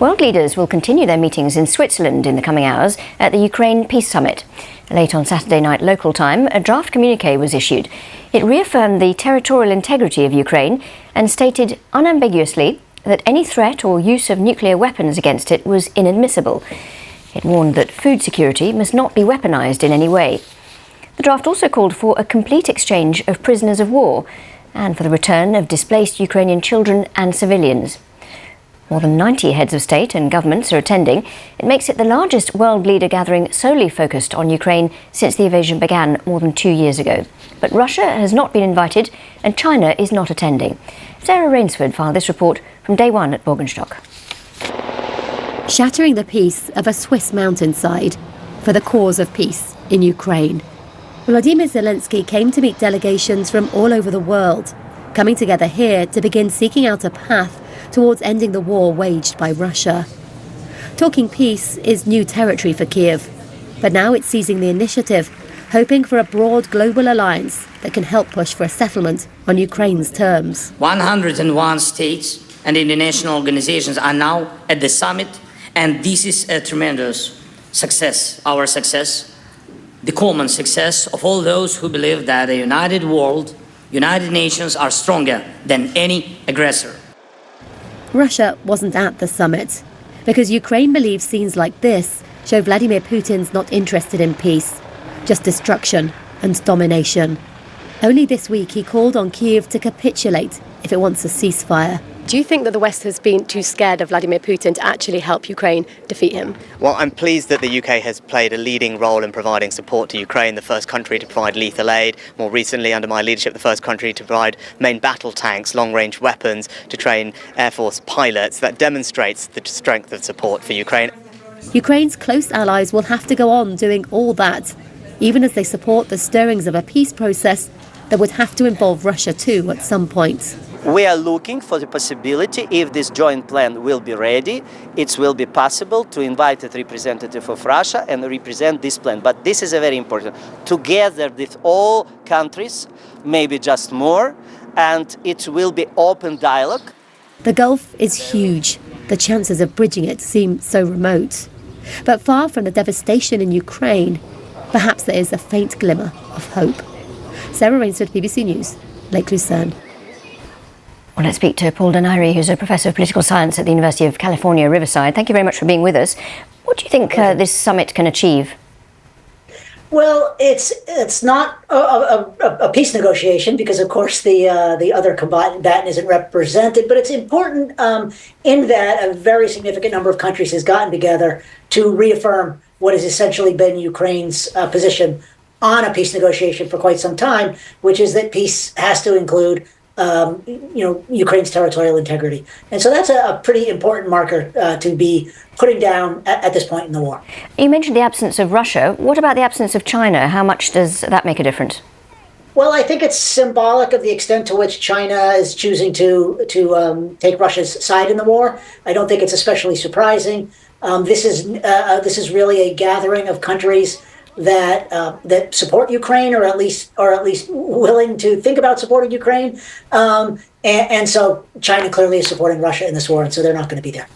World leaders will continue their meetings in Switzerland in the coming hours at the Ukraine Peace Summit. Late on Saturday night local time, a draft communiqué was issued. It reaffirmed the territorial integrity of Ukraine and stated unambiguously that any threat or use of nuclear weapons against it was inadmissible. It warned that food security must not be weaponized in any way. The draft also called for a complete exchange of prisoners of war and for the return of displaced Ukrainian children and civilians. More than 90 heads of state and governments are attending. It makes it the largest world leader gathering solely focused on Ukraine since the invasion began more than 2 years ago. But Russia has not been invited and China is not attending. Sarah Rainsford filed this report from day one at Borgenstock. Shattering the peace of a Swiss mountainside for the cause of peace in Ukraine. Volodymyr Zelensky came to meet delegations from all over the world, coming together here to begin seeking out a path towards ending the war waged by Russia. Talking peace is new territory for Kiev, but now it's seizing the initiative, hoping for a broad global alliance that can help push for a settlement on Ukraine's terms. 101 states and international organizations are now at the summit, and this is a tremendous success, our success, the common success of all those who believe that a united world, United Nations are stronger than any aggressor. Russia wasn't at the summit because Ukraine believes scenes like this show Vladimir Putin's not interested in peace, just destruction and domination. Only this week he called on Kyiv to capitulate if it wants a ceasefire. Do you think that the West has been too scared of Vladimir Putin to actually help Ukraine defeat him? Well, I'm pleased that the UK has played a leading role in providing support to Ukraine, the first country to provide lethal aid. More recently, under my leadership, the first country to provide main battle tanks, long-range weapons, to train Air Force pilots. That demonstrates the strength of support for Ukraine. Ukraine's close allies will have to go on doing all that, even as they support the stirrings of a peace process that would have to involve Russia too at some point. We are looking for the possibility, if this joint plan will be ready, it will be possible to invite a representative of Russia and represent this plan. But this is a very important. Together with all countries, maybe just more, and it will be open dialogue. The Gulf is huge. The chances of bridging it seem so remote. But far from the devastation in Ukraine, perhaps there is a faint glimmer of hope. Sarah Rainsford, BBC News, Lake Lucerne. Well, let's speak to Paul Donaire, who's a professor of political science at the University of California, Riverside. Thank you very much for being with us. What do you think this summit can achieve? Well, it's not a peace negotiation because, of course, the other combatant isn't represented. But it's important in that a very significant number of countries has gotten together to reaffirm what has essentially been Ukraine's position on a peace negotiation for quite some time, which is that peace has to include Ukraine's territorial integrity. And so that's a pretty important marker to be putting down at this point in the war. You mentioned the absence of Russia. What about the absence of China? How much does that make a difference? Well, I think it's symbolic of the extent to which China is choosing to take Russia's side in the war. I don't think it's especially surprising. This is really a gathering of countries that support Ukraine, or at least willing to think about supporting Ukraine, and so China clearly is supporting Russia in this war, and so they're not going to be there.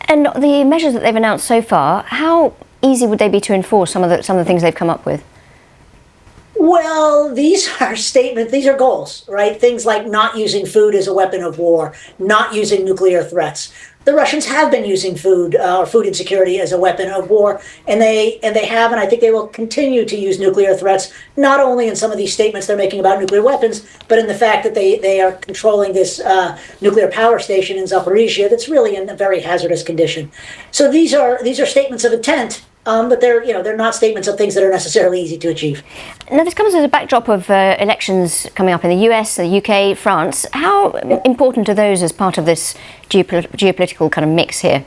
And the measures that they've announced so far, how easy would they be to enforce? Some of the things they've come up with. Well, these are goals, right? Things like not using food as a weapon of war, not using nuclear threats. The Russians have been using food or food insecurity as a weapon of war, and they have, and I think they will continue to use nuclear threats, not only in some of these statements they're making about nuclear weapons, but in the fact that they are controlling this nuclear power station in Zaporizhia that's really in a very hazardous condition. So these are statements of intent. But they're not statements of things that are necessarily easy to achieve. Now, this comes as a backdrop of elections coming up in the US, the UK, France. How important are those as part of this geopolitical kind of mix here?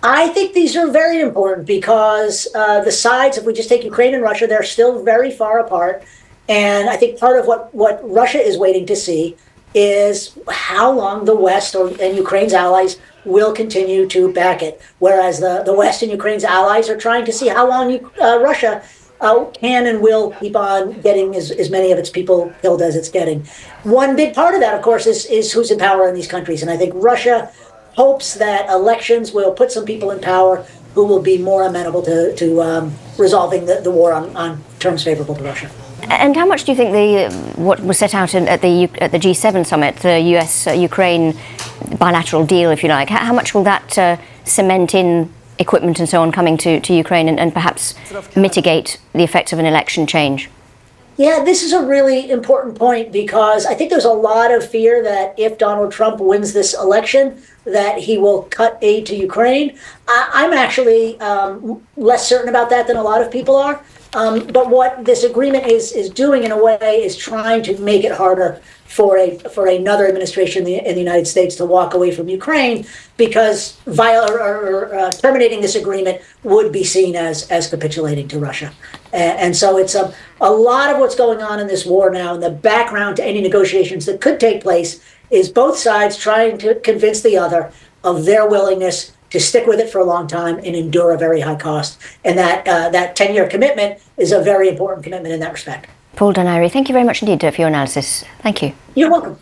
I think these are very important because the sides, if we just take Ukraine and Russia, they're still very far apart. And I think part of what Russia is waiting to see is how long the West and Ukraine's allies will continue to back it, whereas the West and Ukraine's allies are trying to see how long Russia can and will keep on getting as many of its people killed as it's getting. One big part of that, of course, is who's in power in these countries. And I think Russia hopes that elections will put some people in power who will be more amenable to resolving the war on terms favorable to Russia. And how much do you think what was set out at the G7 summit, the US-Ukraine bilateral deal, if you like, how much will that cement in equipment and so on coming to Ukraine and perhaps mitigate the effects of an election change? Yeah, this is a really important point because I think there's a lot of fear that if Donald Trump wins this election, that he will cut aid to Ukraine. I'm actually less certain about that than a lot of people are. But what this agreement is doing in a way is trying to make it harder for another administration in the United States to walk away from Ukraine, because terminating this agreement would be seen as capitulating to Russia. And so it's a lot of what's going on in this war now, and the background to any negotiations that could take place is both sides trying to convince the other of their willingness to stick with it for a long time and endure a very high cost. And that 10-year commitment is a very important commitment in that respect. Paul Donaire, thank you very much indeed for your analysis. Thank you. You're welcome.